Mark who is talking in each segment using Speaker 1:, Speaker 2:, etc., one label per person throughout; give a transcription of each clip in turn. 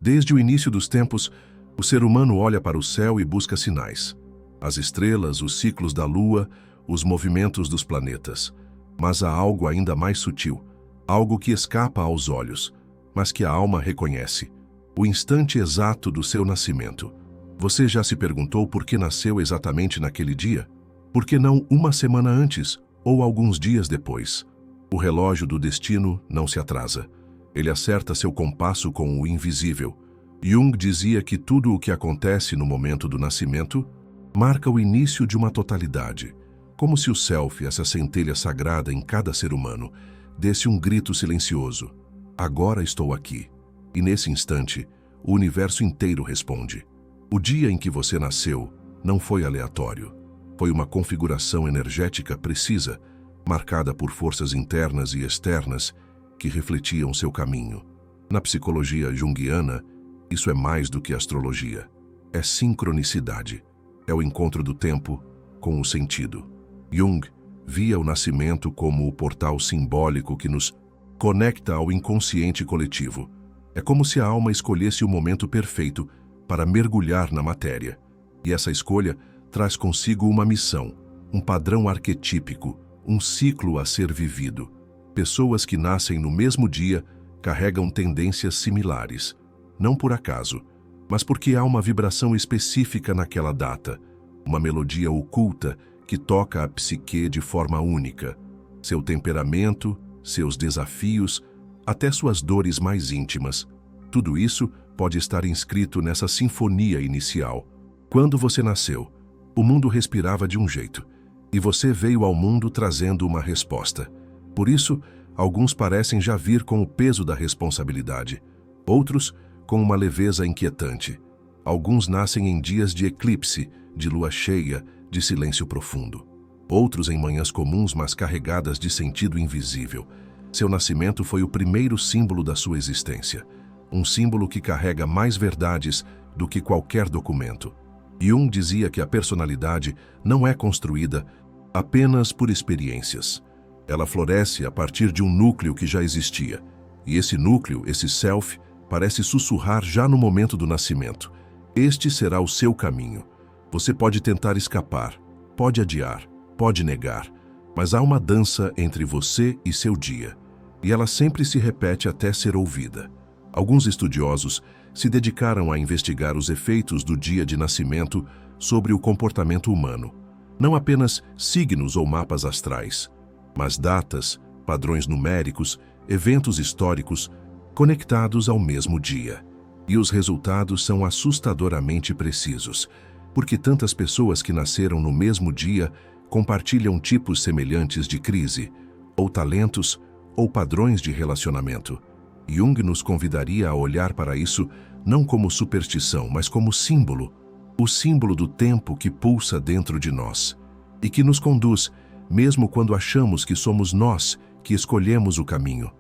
Speaker 1: Desde o início dos tempos, o ser humano olha para o céu e busca sinais. As estrelas, os ciclos da lua, os movimentos dos planetas. Mas há algo ainda mais sutil, algo que escapa aos olhos, mas que a alma reconhece. O instante exato do seu nascimento. Você já se perguntou por que nasceu exatamente naquele dia? Por que não uma semana antes ou alguns dias depois? O relógio do destino não se atrasa. Ele acerta seu compasso com o invisível. Jung dizia que tudo o que acontece no momento do nascimento marca o início de uma totalidade, como se o self, essa centelha sagrada em cada ser humano, desse um grito silencioso. Agora estou aqui. E nesse instante, o universo inteiro responde. O dia em que você nasceu não foi aleatório. Foi uma configuração energética precisa, marcada por forças internas e externas que refletiam seu caminho. Na psicologia junguiana, isso é mais do que astrologia. É sincronicidade. É o encontro do tempo com o sentido. Jung via o nascimento como o portal simbólico que nos conecta ao inconsciente coletivo. É como se a alma escolhesse o momento perfeito para mergulhar na matéria. E essa escolha traz consigo uma missão, um padrão arquetípico, um ciclo a ser vivido. Pessoas que nascem no mesmo dia carregam tendências similares, não por acaso, mas porque há uma vibração específica naquela data, uma melodia oculta que toca a psique de forma única. Seu temperamento, seus desafios, até suas dores mais íntimas. Tudo isso pode estar inscrito nessa sinfonia inicial. Quando você nasceu, o mundo respirava de um jeito, e você veio ao mundo trazendo uma resposta. Por isso, alguns parecem já vir com o peso da responsabilidade, outros com uma leveza inquietante. Alguns nascem em dias de eclipse, de lua cheia, de silêncio profundo. Outros em manhãs comuns, mas carregadas de sentido invisível. Seu nascimento foi o primeiro símbolo da sua existência. Um símbolo que carrega mais verdades do que qualquer documento. Jung dizia que a personalidade não é construída apenas por experiências. Ela floresce a partir de um núcleo que já existia. E esse núcleo, esse self, parece sussurrar já no momento do nascimento. Este será o seu caminho. Você pode tentar escapar, pode adiar, pode negar, mas há uma dança entre você e seu dia. E ela sempre se repete até ser ouvida. Alguns estudiosos se dedicaram a investigar os efeitos do dia de nascimento sobre o comportamento humano. Não apenas signos ou mapas astrais, mas datas, padrões numéricos, eventos históricos conectados ao mesmo dia. E os resultados são assustadoramente precisos, porque tantas pessoas que nasceram no mesmo dia compartilham tipos semelhantes de crise, ou talentos, ou padrões de relacionamento. Jung nos convidaria a olhar para isso não como superstição, mas como símbolo, o símbolo do tempo que pulsa dentro de nós e que nos conduz, mesmo quando achamos que somos nós que escolhemos o caminho.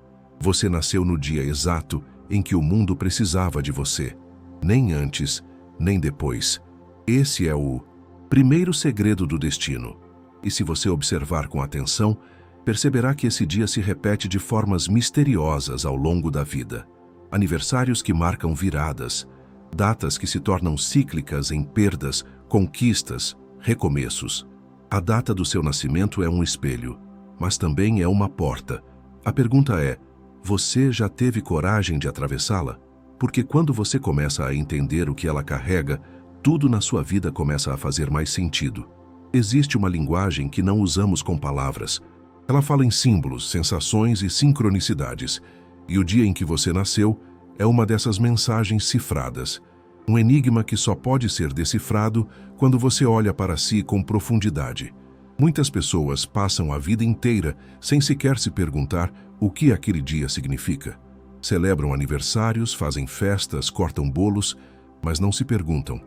Speaker 1: Você nasceu no dia exato em que o mundo precisava de você, nem antes, nem depois. Esse é o primeiro segredo do destino. E se você observar com atenção, perceberá que esse dia se repete de formas misteriosas ao longo da vida. Aniversários que marcam viradas, datas que se tornam cíclicas em perdas, conquistas, recomeços. A data do seu nascimento é um espelho, mas também é uma porta. A pergunta é, você já teve coragem de atravessá-la? Porque quando você começa a entender o que ela carrega, tudo na sua vida começa a fazer mais sentido. Existe uma linguagem que não usamos com palavras. Ela fala em símbolos, sensações e sincronicidades. E o dia em que você nasceu é uma dessas mensagens cifradas. Um enigma que só pode ser decifrado quando você olha para si com profundidade. Muitas pessoas passam a vida inteira sem sequer se perguntar o que aquele dia significa. Celebram aniversários, fazem festas, cortam bolos, mas não se perguntam: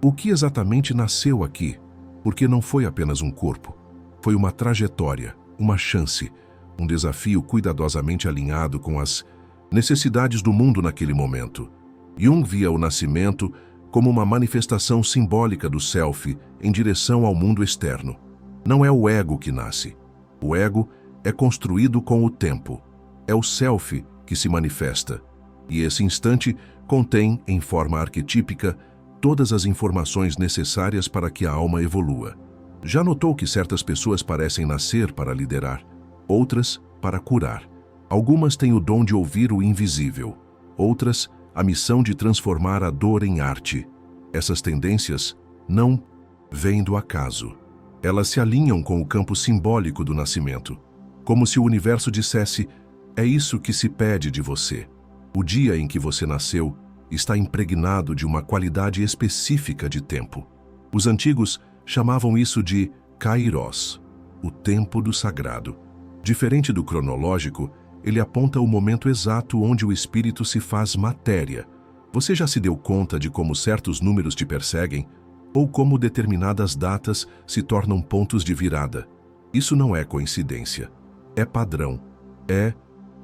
Speaker 1: o que exatamente nasceu aqui? Porque não foi apenas um corpo. Foi uma trajetória, uma chance, um desafio cuidadosamente alinhado com as necessidades do mundo naquele momento. Jung via o nascimento como uma manifestação simbólica do self em direção ao mundo externo. Não é o ego que nasce. O ego é construído com o tempo. É o self que se manifesta. E esse instante contém, em forma arquetípica, todas as informações necessárias para que a alma evolua. Já notou que certas pessoas parecem nascer para liderar, outras para curar. Algumas têm o dom de ouvir o invisível, outras a missão de transformar a dor em arte. Essas tendências não vêm do acaso. Elas se alinham com o campo simbólico do nascimento, como se o universo dissesse: é isso que se pede de você. O dia em que você nasceu está impregnado de uma qualidade específica de tempo. Os antigos chamavam isso de Kairos, o tempo do sagrado. Diferente do cronológico, ele aponta o momento exato onde o espírito se faz matéria. Você já se deu conta de como certos números te perseguem? Ou como determinadas datas se tornam pontos de virada? Isso não é coincidência. É padrão. É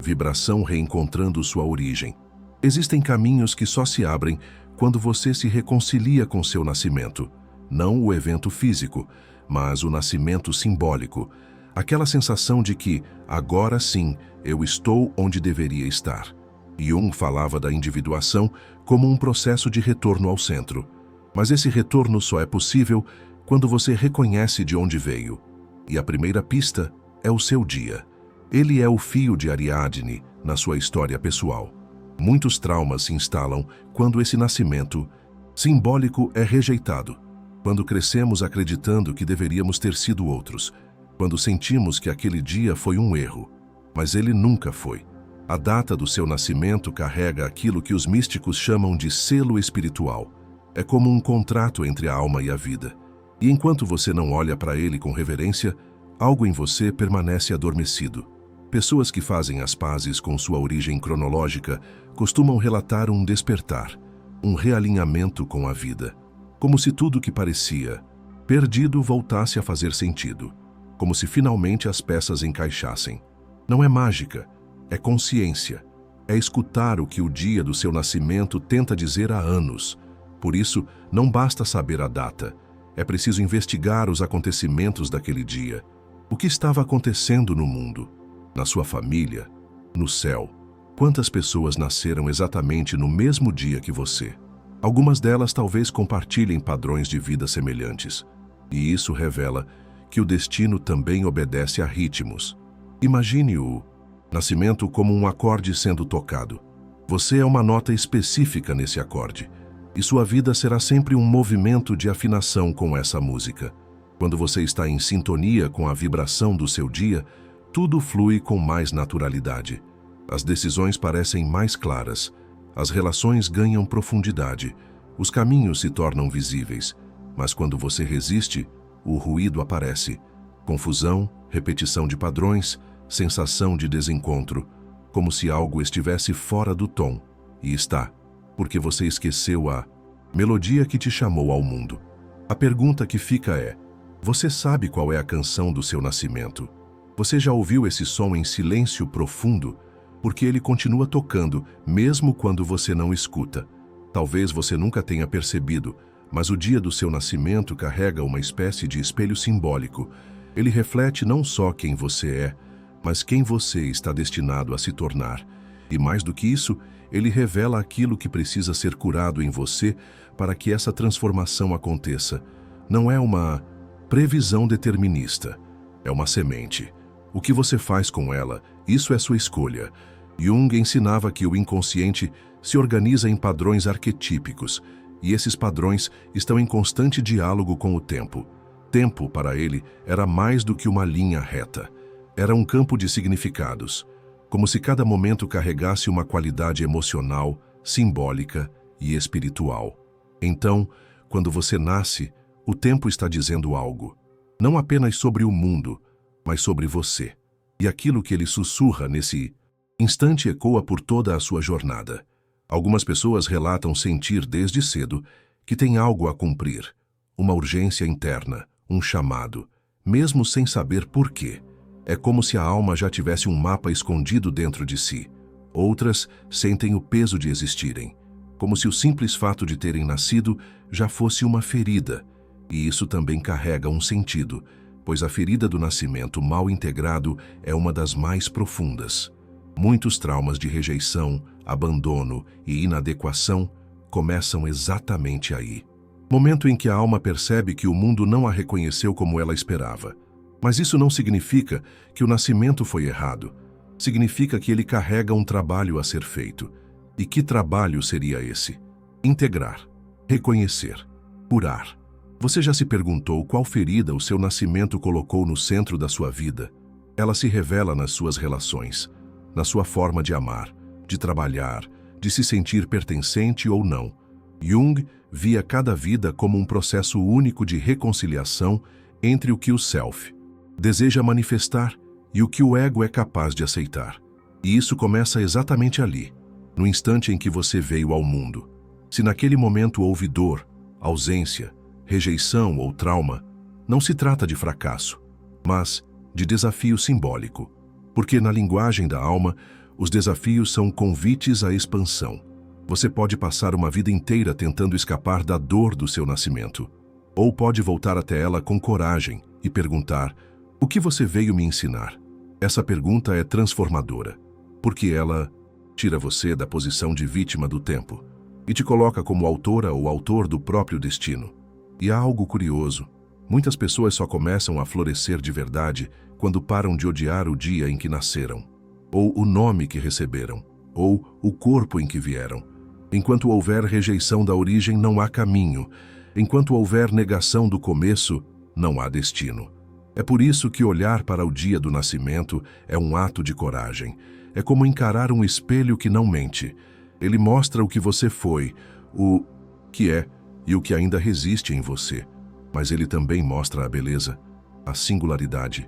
Speaker 1: vibração reencontrando sua origem. Existem caminhos que só se abrem quando você se reconcilia com seu nascimento. Não o evento físico, mas o nascimento simbólico. Aquela sensação de que, agora sim, eu estou onde deveria estar. Jung falava da individuação como um processo de retorno ao centro. Mas esse retorno só é possível quando você reconhece de onde veio. E a primeira pista é o seu dia. Ele é o fio de Ariadne na sua história pessoal. Muitos traumas se instalam quando esse nascimento simbólico é rejeitado. Quando crescemos acreditando que deveríamos ter sido outros. Quando sentimos que aquele dia foi um erro. Mas ele nunca foi. A data do seu nascimento carrega aquilo que os místicos chamam de selo espiritual. É como um contrato entre a alma e a vida. E enquanto você não olha para ele com reverência, algo em você permanece adormecido. Pessoas que fazem as pazes com sua origem cronológica costumam relatar um despertar, um realinhamento com a vida. Como se tudo que parecia perdido voltasse a fazer sentido. Como se finalmente as peças encaixassem. Não é mágica, é consciência. É escutar o que o dia do seu nascimento tenta dizer há anos. Por isso, não basta saber a data. É preciso investigar os acontecimentos daquele dia. O que estava acontecendo no mundo? Na sua família? No céu? Quantas pessoas nasceram exatamente no mesmo dia que você? Algumas delas talvez compartilhem padrões de vida semelhantes. E isso revela que o destino também obedece a ritmos. Imagine o nascimento como um acorde sendo tocado. Você é uma nota específica nesse acorde. E sua vida será sempre um movimento de afinação com essa música. Quando você está em sintonia com a vibração do seu dia, tudo flui com mais naturalidade. As decisões parecem mais claras, as relações ganham profundidade, os caminhos se tornam visíveis. Mas quando você resiste, o ruído aparece. Confusão, repetição de padrões, sensação de desencontro, como se algo estivesse fora do tom. E está. Porque você esqueceu a melodia que te chamou ao mundo. A pergunta que fica é: você sabe qual é a canção do seu nascimento? Você já ouviu esse som em silêncio profundo? Porque ele continua tocando, mesmo quando você não escuta. Talvez você nunca tenha percebido, mas o dia do seu nascimento carrega uma espécie de espelho simbólico. Ele reflete não só quem você é, mas quem você está destinado a se tornar. E mais do que isso, ele revela aquilo que precisa ser curado em você para que essa transformação aconteça. Não é uma previsão determinista, é uma semente. O que você faz com ela, isso é sua escolha. Jung ensinava que o inconsciente se organiza em padrões arquetípicos, e esses padrões estão em constante diálogo com o tempo. Tempo, para ele, era mais do que uma linha reta. Era um campo de significados. Como se cada momento carregasse uma qualidade emocional, simbólica e espiritual. Então, quando você nasce, o tempo está dizendo algo, não apenas sobre o mundo, mas sobre você. E aquilo que ele sussurra nesse instante ecoa por toda a sua jornada. Algumas pessoas relatam sentir desde cedo que tem algo a cumprir, uma urgência interna, um chamado, mesmo sem saber por quê. É como se a alma já tivesse um mapa escondido dentro de si. Outras sentem o peso de existirem, como se o simples fato de terem nascido já fosse uma ferida. E isso também carrega um sentido, pois a ferida do nascimento mal integrado é uma das mais profundas. Muitos traumas de rejeição, abandono e inadequação começam exatamente aí. Momento em que a alma percebe que o mundo não a reconheceu como ela esperava. Mas isso não significa que o nascimento foi errado. Significa que ele carrega um trabalho a ser feito. E que trabalho seria esse? Integrar, reconhecer, curar. Você já se perguntou qual ferida o seu nascimento colocou no centro da sua vida? Ela se revela nas suas relações, na sua forma de amar, de trabalhar, de se sentir pertencente ou não. Jung via cada vida como um processo único de reconciliação entre o que o self deseja manifestar e o que o ego é capaz de aceitar. E isso começa exatamente ali, no instante em que você veio ao mundo. Se naquele momento houve dor, ausência, rejeição ou trauma, não se trata de fracasso, mas de desafio simbólico, porque na linguagem da alma, os desafios são convites à expansão. Você pode passar uma vida inteira tentando escapar da dor do seu nascimento, ou pode voltar até ela com coragem e perguntar: o que você veio me ensinar? Essa pergunta é transformadora, porque ela tira você da posição de vítima do tempo e te coloca como autora ou autor do próprio destino. E há algo curioso: muitas pessoas só começam a florescer de verdade quando param de odiar o dia em que nasceram, ou o nome que receberam, ou o corpo em que vieram. Enquanto houver rejeição da origem, não há caminho. Enquanto houver negação do começo, não há destino. É por isso que olhar para o dia do nascimento é um ato de coragem. É como encarar um espelho que não mente. Ele mostra o que você foi, o que é e o que ainda resiste em você. Mas ele também mostra a beleza, a singularidade,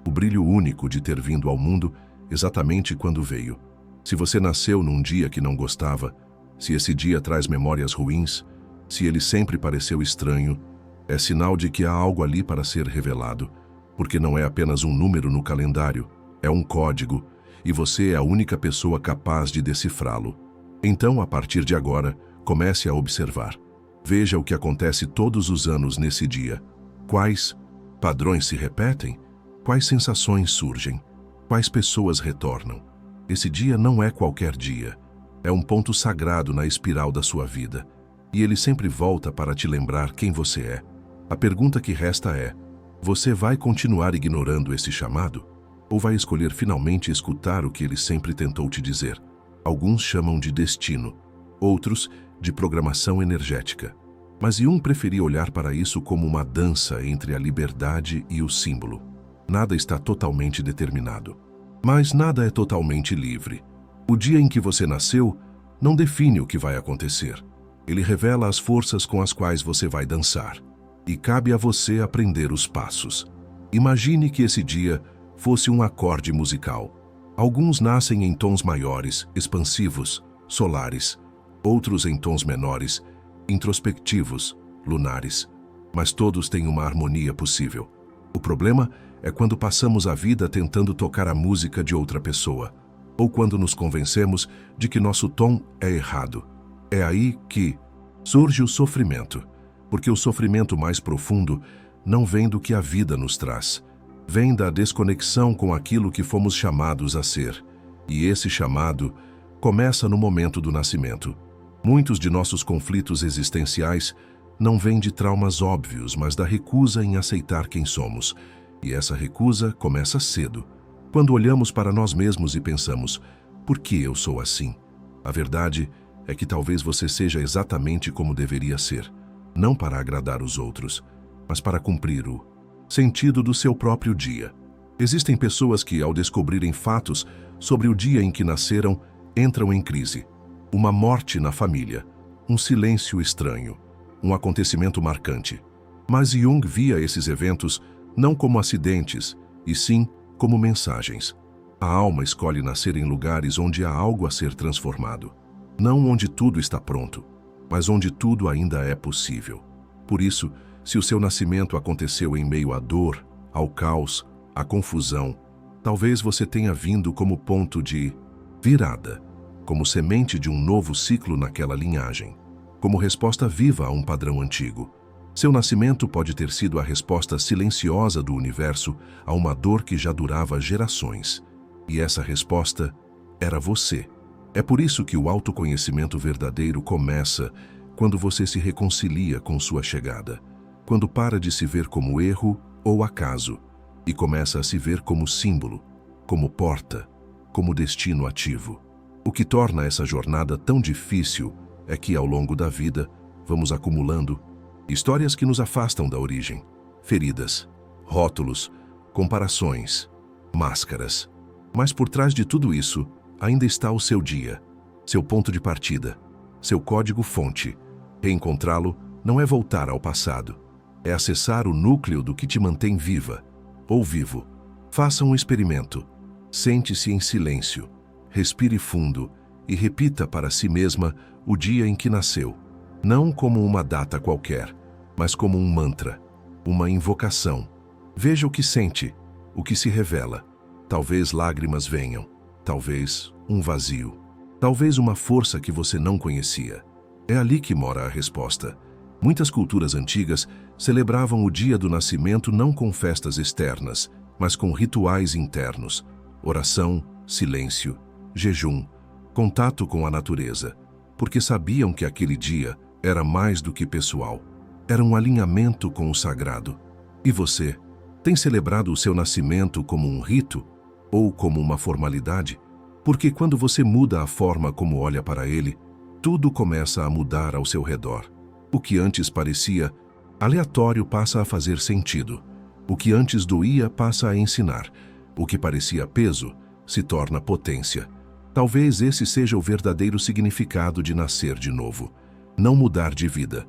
Speaker 1: o brilho único de ter vindo ao mundo exatamente quando veio. Se você nasceu num dia que não gostava, se esse dia traz memórias ruins, se ele sempre pareceu estranho, é sinal de que há algo ali para ser revelado, porque não é apenas um número no calendário, é um código, e você é a única pessoa capaz de decifrá-lo. Então, a partir de agora, comece a observar. Veja o que acontece todos os anos nesse dia. Quais padrões se repetem? Quais sensações surgem? Quais pessoas retornam? Esse dia não é qualquer dia. É um ponto sagrado na espiral da sua vida. E ele sempre volta para te lembrar quem você é. A pergunta que resta é: você vai continuar ignorando esse chamado? Ou vai escolher finalmente escutar o que ele sempre tentou te dizer? Alguns chamam de destino, outros de programação energética. Mas Jung preferia olhar para isso como uma dança entre a liberdade e o símbolo. Nada está totalmente determinado, mas nada é totalmente livre. O dia em que você nasceu não define o que vai acontecer. Ele revela as forças com as quais você vai dançar. E cabe a você aprender os passos. Imagine que esse dia fosse um acorde musical. Alguns nascem em tons maiores, expansivos, solares. Outros em tons menores, introspectivos, lunares. Mas todos têm uma harmonia possível. O problema é quando passamos a vida tentando tocar a música de outra pessoa, ou quando nos convencemos de que nosso tom é errado. É aí que surge o sofrimento, porque o sofrimento mais profundo não vem do que a vida nos traz, vem da desconexão com aquilo que fomos chamados a ser. E esse chamado começa no momento do nascimento. Muitos de nossos conflitos existenciais não vêm de traumas óbvios, mas da recusa em aceitar quem somos. E essa recusa começa cedo, quando olhamos para nós mesmos e pensamos: por que eu sou assim? A verdade é que talvez você seja exatamente como deveria ser, não para agradar os outros, mas para cumprir o sentido do seu próprio dia. Existem pessoas que, ao descobrirem fatos sobre o dia em que nasceram, entram em crise. Uma morte na família, um silêncio estranho, um acontecimento marcante. Mas Jung via esses eventos não como acidentes, e sim como mensagens. A alma escolhe nascer em lugares onde há algo a ser transformado. Não onde tudo está pronto, mas onde tudo ainda é possível. Por isso, se o seu nascimento aconteceu em meio à dor, ao caos, à confusão, talvez você tenha vindo como ponto de virada, como semente de um novo ciclo naquela linhagem, como resposta viva a um padrão antigo. Seu nascimento pode ter sido a resposta silenciosa do universo a uma dor que já durava gerações. E essa resposta era você. É por isso que o autoconhecimento verdadeiro começa quando você se reconcilia com sua chegada, quando para de se ver como erro ou acaso e começa a se ver como símbolo, como porta, como destino ativo. O que torna essa jornada tão difícil é que, ao longo da vida, vamos acumulando histórias que nos afastam da origem, feridas, rótulos, comparações, máscaras. Mas por trás de tudo isso, ainda está o seu dia, seu ponto de partida, seu código-fonte. Reencontrá-lo não é voltar ao passado, é acessar o núcleo do que te mantém viva ou vivo. Faça um experimento. Sente-se em silêncio, respire fundo e repita para si mesma o dia em que nasceu. Não como uma data qualquer, mas como um mantra, uma invocação. Veja o que sente, o que se revela. Talvez lágrimas venham, talvez um vazio, talvez uma força que você não conhecia. É ali que mora a resposta. Muitas culturas antigas celebravam o dia do nascimento não com festas externas, mas com rituais internos. Oração, silêncio, jejum, contato com a natureza, porque sabiam que aquele dia era mais do que pessoal. Era um alinhamento com o sagrado. E você, tem celebrado o seu nascimento como um rito ou como uma formalidade? Porque quando você muda a forma como olha para ele, tudo começa a mudar ao seu redor. O que antes parecia aleatório passa a fazer sentido. O que antes doía passa a ensinar. O que parecia peso se torna potência. Talvez esse seja o verdadeiro significado de nascer de novo. Não mudar de vida,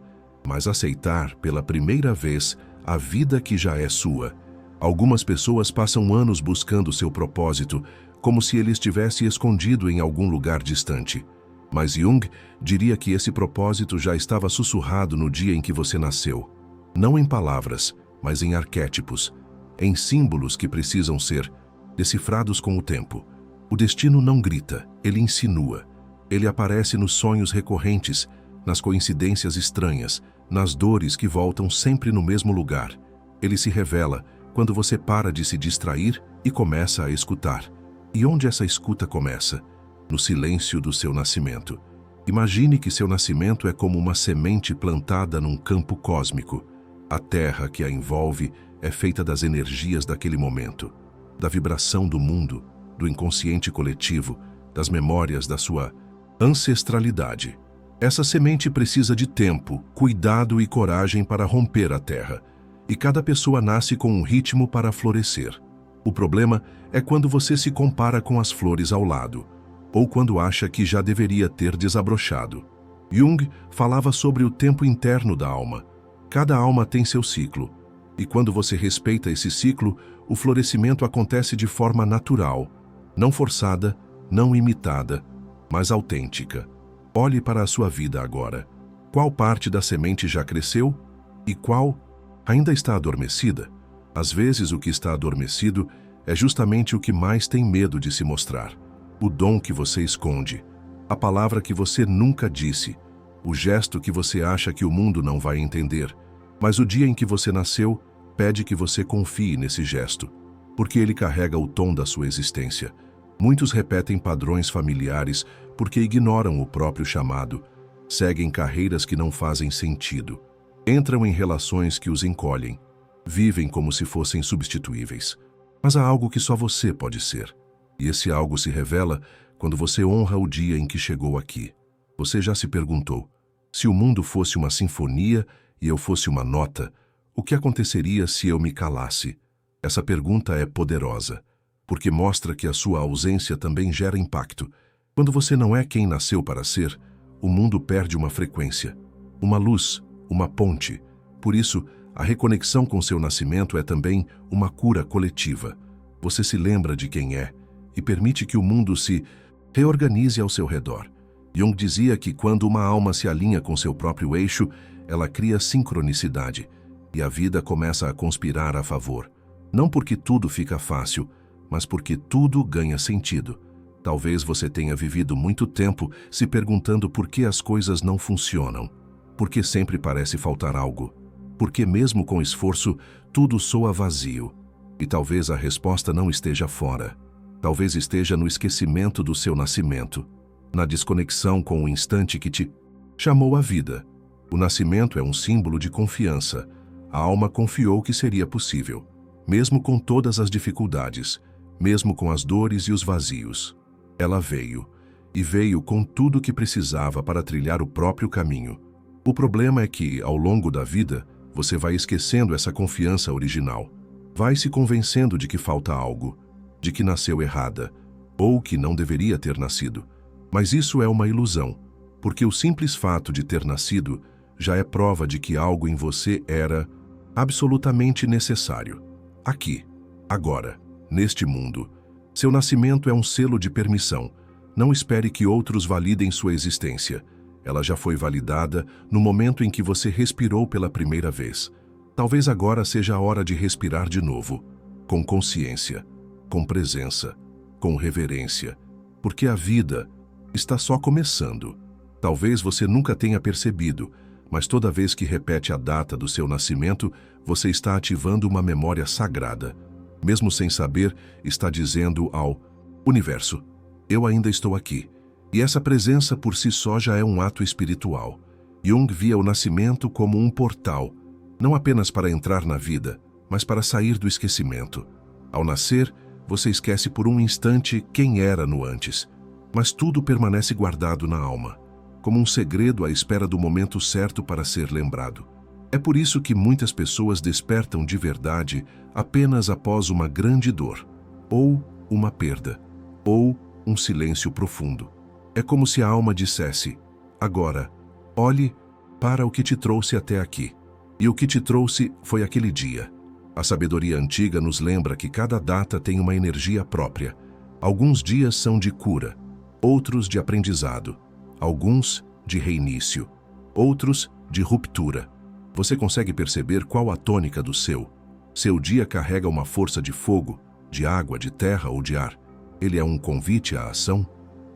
Speaker 1: mas aceitar pela primeira vez a vida que já é sua. Algumas pessoas passam anos buscando seu propósito, como se ele estivesse escondido em algum lugar distante. Mas Jung diria que esse propósito já estava sussurrado no dia em que você nasceu. Não em palavras, mas em arquétipos, em símbolos que precisam ser decifrados com o tempo. O destino não grita, ele insinua. Ele aparece nos sonhos recorrentes, nas coincidências estranhas, nas dores que voltam sempre no mesmo lugar. Ele se revela quando você para de se distrair e começa a escutar. E onde essa escuta começa? No silêncio do seu nascimento. Imagine que seu nascimento é como uma semente plantada num campo cósmico. A terra que a envolve é feita das energias daquele momento, da vibração do mundo, do inconsciente coletivo, das memórias da sua ancestralidade. Essa semente precisa de tempo, cuidado e coragem para romper a terra. E cada pessoa nasce com um ritmo para florescer. O problema é quando você se compara com as flores ao lado, ou quando acha que já deveria ter desabrochado. Jung falava sobre o tempo interno da alma. Cada alma tem seu ciclo, e quando você respeita esse ciclo, o florescimento acontece de forma natural, não forçada, não imitada, mas autêntica. Olhe para a sua vida agora. Qual parte da semente já cresceu e qual ainda está adormecida? Às vezes o que está adormecido é justamente o que mais tem medo de se mostrar. O dom que você esconde, a palavra que você nunca disse, o gesto que você acha que o mundo não vai entender. Mas o dia em que você nasceu pede que você confie nesse gesto, porque ele carrega o tom da sua existência. Muitos repetem padrões familiares porque ignoram o próprio chamado, seguem carreiras que não fazem sentido, entram em relações que os encolhem, vivem como se fossem substituíveis. Mas há algo que só você pode ser, e esse algo se revela quando você honra o dia em que chegou aqui. Você já se perguntou, se o mundo fosse uma sinfonia e eu fosse uma nota, o que aconteceria se eu me calasse? Essa pergunta é poderosa, porque mostra que a sua ausência também gera impacto. Quando você não é quem nasceu para ser, o mundo perde uma frequência, uma luz, uma ponte. Por isso, a reconexão com seu nascimento é também uma cura coletiva. Você se lembra de quem é e permite que o mundo se reorganize ao seu redor. Jung dizia que quando uma alma se alinha com seu próprio eixo, ela cria sincronicidade e a vida começa a conspirar a favor. Não porque tudo fica fácil, mas porque tudo ganha sentido. Talvez você tenha vivido muito tempo se perguntando por que as coisas não funcionam, por que sempre parece faltar algo, por que mesmo com esforço tudo soa vazio. E talvez a resposta não esteja fora, Talvez esteja no esquecimento do seu nascimento, na desconexão com o instante que te chamou à vida. O nascimento é um símbolo de confiança. A alma confiou que seria possível, mesmo com todas as dificuldades, mesmo com as dores e os vazios. Ela veio, e veio com tudo o que precisava para trilhar o próprio caminho. O problema é que, ao longo da vida, você vai esquecendo essa confiança original. Vai se convencendo de que falta algo, de que nasceu errada, ou que não deveria ter nascido. Mas isso é uma ilusão, porque o simples fato de ter nascido já é prova de que algo em você era absolutamente necessário. Aqui, agora, neste mundo. Seu nascimento é um selo de permissão. Não espere que outros validem sua existência. Ela já foi validada no momento em que você respirou pela primeira vez. Talvez agora seja a hora de respirar de novo, com consciência, com presença, com reverência, porque a vida está só começando. Talvez você nunca tenha percebido, mas toda vez que repete a data do seu nascimento, você está ativando uma memória sagrada. Mesmo sem saber, está dizendo ao universo: eu ainda estou aqui. E essa presença por si só já é um ato espiritual. Jung via o nascimento como um portal, não apenas para entrar na vida, mas para sair do esquecimento. Ao nascer, você esquece por um instante quem era no antes, mas tudo permanece guardado na alma, como um segredo à espera do momento certo para ser lembrado. É por isso que muitas pessoas despertam de verdade apenas após uma grande dor, ou uma perda, ou um silêncio profundo. É como se a alma dissesse: agora, olhe para o que te trouxe até aqui. E o que te trouxe foi aquele dia. A sabedoria antiga nos lembra que cada data tem uma energia própria. Alguns dias são de cura, outros de aprendizado, alguns de reinício, outros de ruptura. Você consegue perceber qual a tônica do seu? Seu dia carrega uma força de fogo, de água, de terra ou de ar. Ele é um convite à ação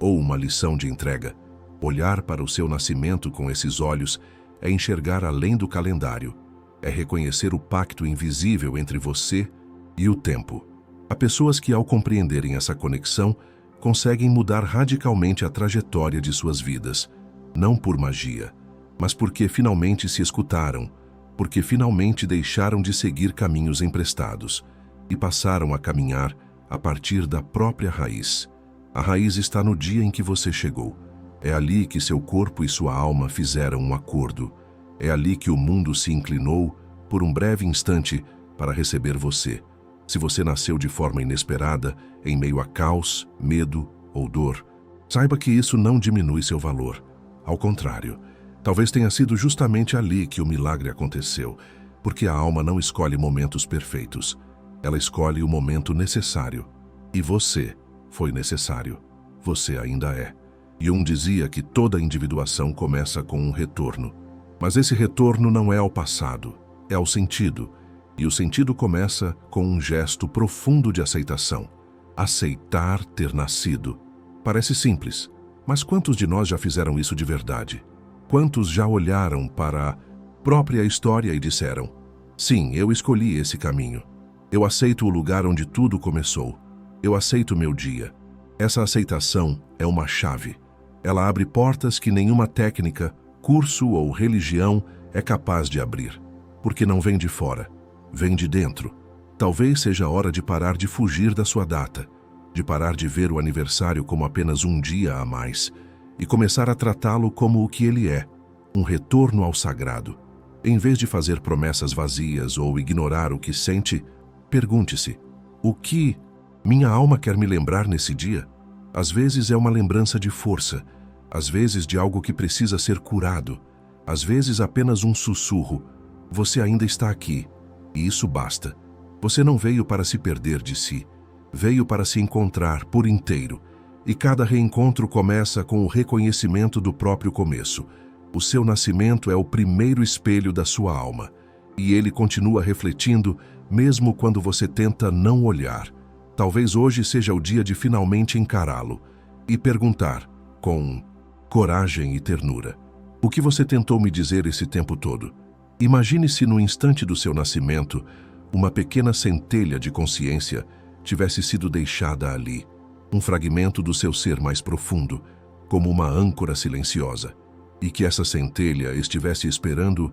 Speaker 1: ou uma lição de entrega? Olhar para o seu nascimento com esses olhos é enxergar além do calendário. É reconhecer o pacto invisível entre você e o tempo. Há pessoas que, ao compreenderem essa conexão, conseguem mudar radicalmente a trajetória de suas vidas. Não por magia, mas porque finalmente se escutaram, porque finalmente deixaram de seguir caminhos emprestados e passaram a caminhar a partir da própria raiz. A raiz está no dia em que você chegou. É ali que seu corpo e sua alma fizeram um acordo. É ali que o mundo se inclinou por um breve instante para receber você. Se você nasceu de forma inesperada, em meio a caos, medo ou dor, saiba que isso não diminui seu valor. Ao contrário, talvez tenha sido justamente ali que o milagre aconteceu, porque a alma não escolhe momentos perfeitos. Ela escolhe o momento necessário. E você foi necessário. Você ainda é. Jung dizia que toda individuação começa com um retorno. Mas esse retorno não é ao passado, é ao sentido. E o sentido começa com um gesto profundo de aceitação. Aceitar ter nascido. Parece simples, mas quantos de nós já fizeram isso de verdade? Quantos já olharam para a própria história e disseram: sim, eu escolhi esse caminho. Eu aceito o lugar onde tudo começou. Eu aceito meu dia. Essa aceitação é uma chave. Ela abre portas que nenhuma técnica, curso ou religião é capaz de abrir. Porque não vem de fora, vem de dentro. Talvez seja a hora de parar de fugir da sua data, de parar de ver o aniversário como apenas um dia a mais e começar a tratá-lo como o que ele é, um retorno ao sagrado. Em vez de fazer promessas vazias ou ignorar o que sente, pergunte-se: o que minha alma quer me lembrar nesse dia? Às vezes é uma lembrança de força, às vezes de algo que precisa ser curado, às vezes apenas um sussurro: você ainda está aqui, e isso basta. Você não veio para se perder de si, veio para se encontrar por inteiro, e cada reencontro começa com o reconhecimento do próprio começo. O seu nascimento é o primeiro espelho da sua alma, e ele continua refletindo mesmo quando você tenta não olhar. Talvez hoje seja o dia de finalmente encará-lo e perguntar, com coragem e ternura: o que você tentou me dizer esse tempo todo? Imagine-se no instante do seu nascimento, uma pequena centelha de consciência tivesse sido deixada ali. um fragmento do seu ser mais profundo, como uma âncora silenciosa, e que essa centelha estivesse esperando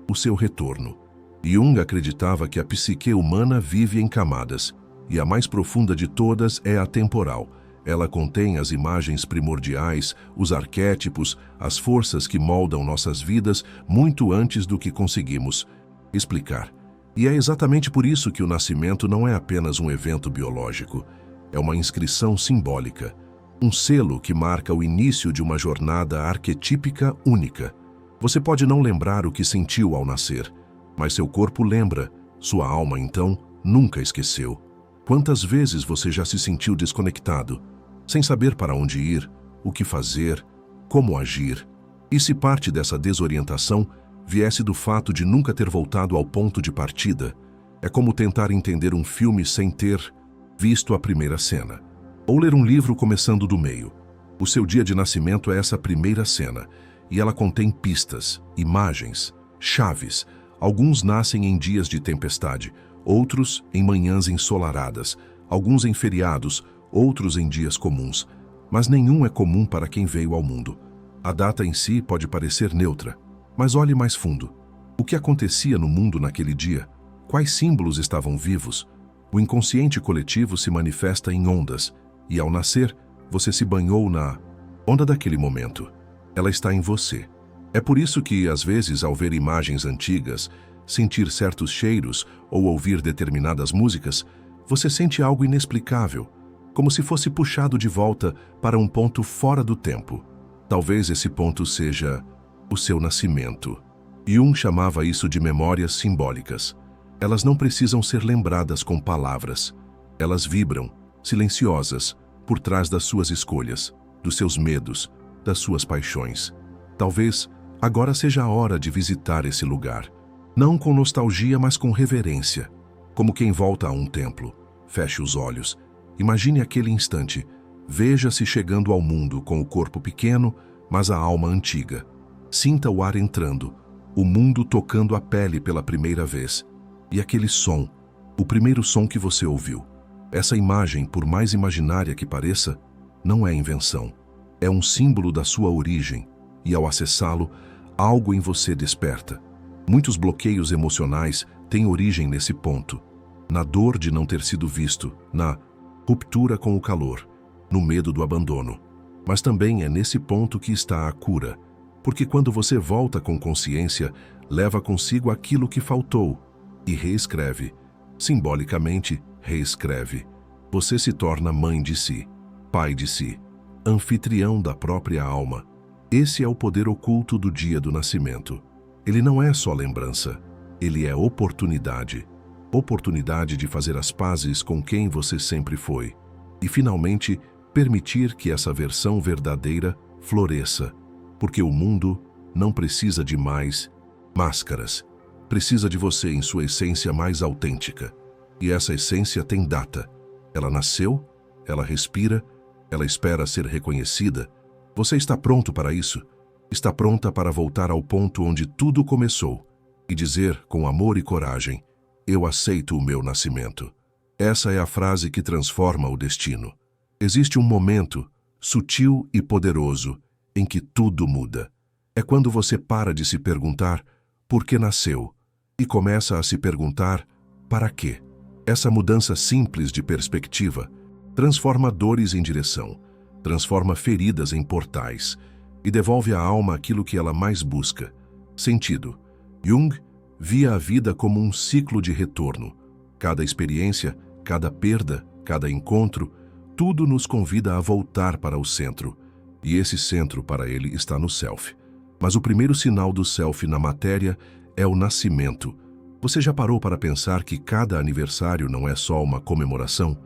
Speaker 1: o seu retorno. Jung acreditava que a psique humana vive em camadas, e a mais profunda de todas é a temporal. Ela contém as imagens primordiais, os arquétipos, as forças que moldam nossas vidas muito antes do que conseguimos explicar. E é exatamente por isso que o nascimento não é apenas um evento biológico, é uma inscrição simbólica, um selo que marca o início de uma jornada arquetípica única. Você pode não lembrar o que sentiu ao nascer, mas seu corpo lembra, sua alma, então, nunca esqueceu. Quantas vezes você já se sentiu desconectado, sem saber para onde ir, o que fazer, como agir? E se parte dessa desorientação viesse do fato de nunca ter voltado ao ponto de partida? É como tentar entender um filme sem ter visto a primeira cena, ou ler um livro começando do meio. O seu dia de nascimento é essa primeira cena, e ela contém pistas, imagens, chaves. Alguns nascem em dias de tempestade, outros em manhãs ensolaradas, alguns em feriados, outros em dias comuns. Mas nenhum é comum para quem veio ao mundo. A data em si pode parecer neutra, mas olhe mais fundo. O que acontecia no mundo naquele dia? Quais símbolos estavam vivos? O inconsciente coletivo se manifesta em ondas, e ao nascer, você se banhou na onda daquele momento. Ela está em você. É por isso que, às vezes, ao ver imagens antigas, sentir certos cheiros ou ouvir determinadas músicas, você sente algo inexplicável, como se fosse puxado de volta para um ponto fora do tempo. Talvez esse ponto seja o seu nascimento. Jung chamava isso de memórias simbólicas. Elas não precisam ser lembradas com palavras. Elas vibram, silenciosas, por trás das suas escolhas, dos seus medos, das suas paixões. Talvez agora seja a hora de visitar esse lugar. Não com nostalgia, mas com reverência. Como quem volta a um templo. Feche os olhos. Imagine aquele instante. Veja-se chegando ao mundo com o corpo pequeno, mas a alma antiga. Sinta o ar entrando, o mundo tocando a pele pela primeira vez. E aquele som, o primeiro som que você ouviu. Essa imagem, por mais imaginária que pareça, não é invenção. É um símbolo da sua origem, e ao acessá-lo, algo em você desperta. Muitos bloqueios emocionais têm origem nesse ponto. Na dor de não ter sido visto, na ruptura com o calor, no medo do abandono. Mas também é nesse ponto que está a cura, porque quando você volta com consciência, leva consigo aquilo que faltou e reescreve. Simbolicamente, reescreve. Você se torna mãe de si, pai de si, anfitrião da própria alma. Esse é o poder oculto do dia do nascimento. Ele não é só lembrança, ele é oportunidade. Oportunidade de fazer as pazes com quem você sempre foi. E, finalmente, permitir que essa versão verdadeira floresça. Porque o mundo não precisa de mais máscaras. Precisa de você em sua essência mais autêntica. E essa essência tem data. Ela nasceu, ela respira, ela espera ser reconhecida. Você está pronto para isso? Está pronta para voltar ao ponto onde tudo começou e dizer com amor e coragem: eu aceito o meu nascimento. Essa é a frase que transforma o destino. Existe um momento, sutil e poderoso, em que tudo muda. É quando você para de se perguntar por que nasceu e começa a se perguntar para quê. Essa mudança simples de perspectiva transforma dores em direção, transforma feridas em portais e devolve à alma aquilo que ela mais busca: sentido. Jung via a vida como um ciclo de retorno. Cada experiência, cada perda, cada encontro, tudo nos convida a voltar para o centro. E esse centro, para ele, está no self. Mas o primeiro sinal do self na matéria é o nascimento. Você já parou para pensar que cada aniversário não é só uma comemoração?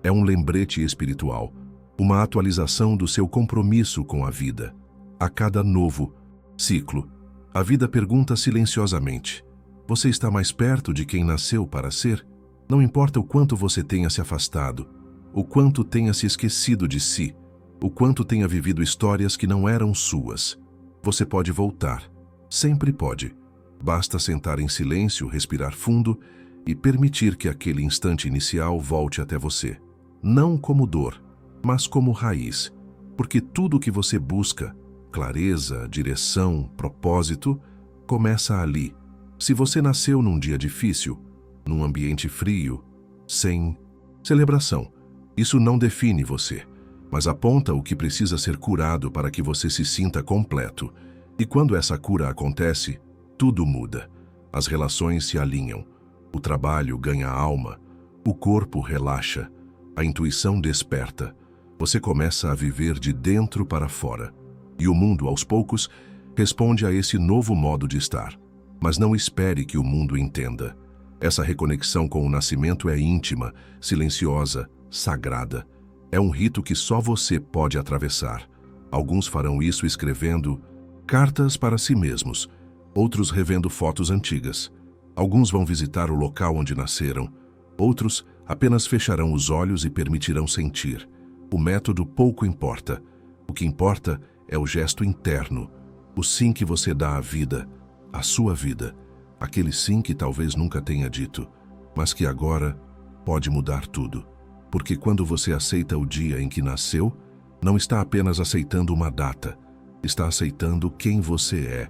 Speaker 1: É um lembrete espiritual, uma atualização do seu compromisso com a vida. A cada novo ciclo, a vida pergunta silenciosamente: você está mais perto de quem nasceu para ser? Não importa o quanto você tenha se afastado, o quanto tenha se esquecido de si, o quanto tenha vivido histórias que não eram suas. Você pode voltar. Sempre pode. Basta sentar em silêncio, respirar fundo e permitir que aquele instante inicial volte até você. Não como dor, mas como raiz, porque tudo o que você busca, clareza, direção, propósito, começa ali. Se você nasceu num dia difícil, num ambiente frio, sem celebração, isso não define você, mas aponta o que precisa ser curado para que você se sinta completo. E quando essa cura acontece, tudo muda. As relações se alinham, o trabalho ganha alma, o corpo relaxa, a intuição desperta. Você começa a viver de dentro para fora. E o mundo, aos poucos, responde a esse novo modo de estar. Mas não espere que o mundo entenda. Essa reconexão com o nascimento é íntima, silenciosa, sagrada. É um rito que só você pode atravessar. Alguns farão isso escrevendo cartas para si mesmos, outros revendo fotos antigas. Alguns vão visitar o local onde nasceram, outros apenas fecharão os olhos e permitirão sentir. O método pouco importa. O que importa é o gesto interno, o sim que você dá à vida, à sua vida, aquele sim que talvez nunca tenha dito, mas que agora pode mudar tudo. Porque quando você aceita o dia em que nasceu, não está apenas aceitando uma data, está aceitando quem você é,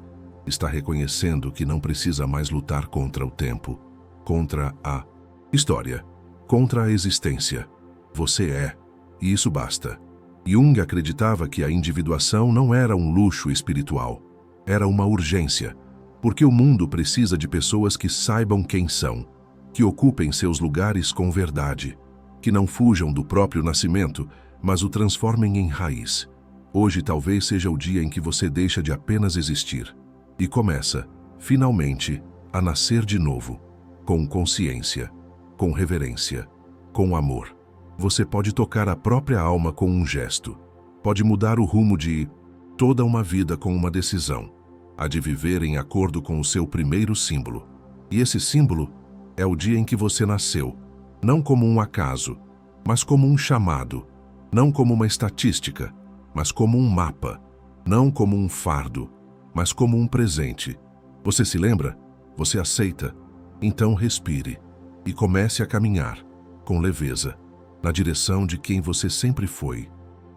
Speaker 1: está reconhecendo que não precisa mais lutar contra o tempo, contra a história, contra a existência. Você é, e isso basta. Jung acreditava que a individuação não era um luxo espiritual, era uma urgência, porque o mundo precisa de pessoas que saibam quem são, que ocupem seus lugares com verdade, que não fujam do próprio nascimento, mas o transformem em raiz. Hoje talvez seja o dia em que você deixa de apenas existir e começa, finalmente, a nascer de novo, com consciência, com reverência, com amor. Você pode tocar a própria alma com um gesto, pode mudar o rumo de toda uma vida com uma decisão, a de viver em acordo com o seu primeiro símbolo. E esse símbolo é o dia em que você nasceu, não como um acaso, mas como um chamado, não como uma estatística, mas como um mapa, não como um fardo, mas como um presente. Você se lembra? Você aceita? Então respire e comece a caminhar, com leveza, na direção de quem você sempre foi.